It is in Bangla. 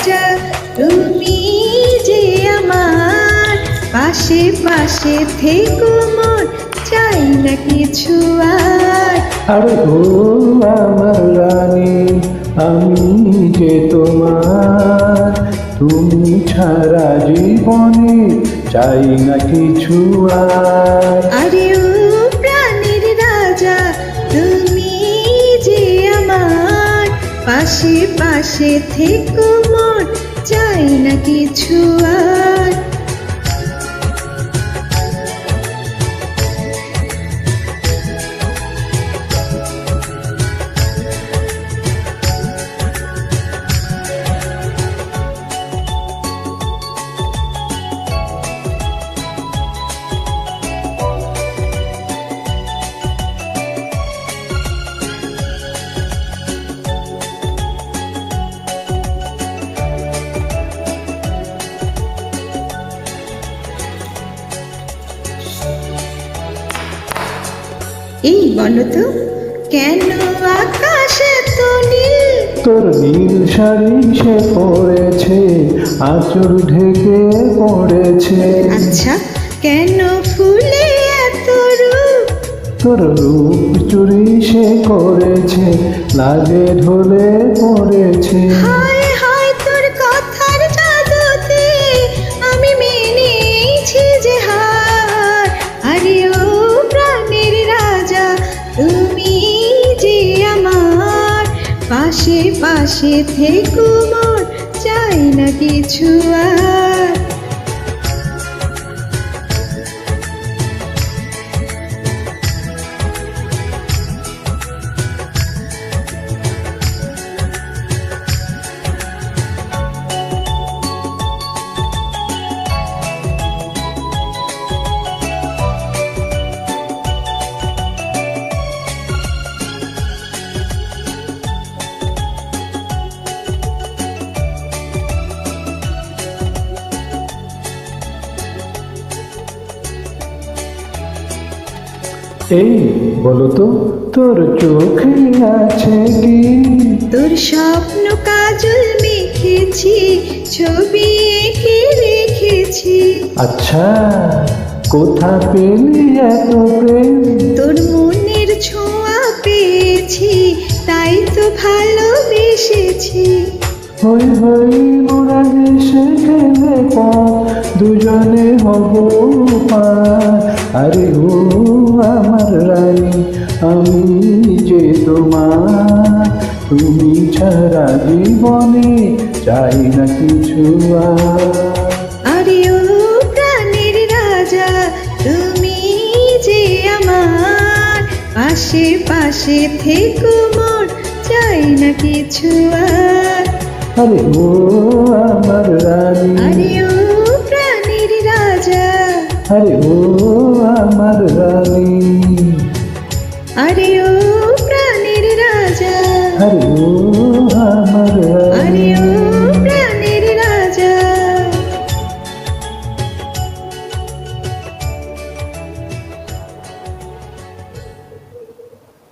রাজা তুমি যে আমার, পাশে পাশে থেকো মোর, চাই না কিছু আর। আরে ও আমার রানী, আমি যে তোমার, তুমি ছাড়া জীবনে চাই না কিছু আর। আরে ও প্রাণের রাজা তুমি যে আমার, পাশে পাশে থেকো মোর, চাই না কিছু আর। এই বলো তো, কেন আকাশে এত নীল? তোর নীল শাড়ি সে পড়েছে, আঁচল ঢেকে পড়েছে। আচ্ছা, কেন ফুলে এত রূপ? তোর রূপ চুরি সে করেছে, লাগে ঢলে পড়েছে। হায় হায় তোর কথার জাদুতে আমি মেনেছি যে হার। আরে ও প্রাণের রাজা তুমি যে আমার, পাশে পাশে থেকো মোর, চাই না কিছু আর। এই বলো তো, তোর চোখে আছে কি? তোর স্বপ্ন কাজল মেখেছি, ছবি এঁকে রেখেছি। আচ্ছা, কোথা পেলি এত প্রেম? তোর মনের ছোঁয়া পেয়েছি, তাই তো ভালোবেসেছি। হই হই মোরা হেসে খেলে পথ, দুজনে হব পার। আরে ও আমার রানী, আমি যে তোমার, তুমি ছাড়া জীবনে চাই না কিছু আর। আরে ও প্রাণের রাজা তুমি যে আমার, পাশে পাশে থেকো মোর, চাই না কিছু আর। আরে ও আমার রানী, আরে ও প্রাণের রাজা, আরে ও আমার রানী, আরে ও প্রাণের রাজা, আরে ও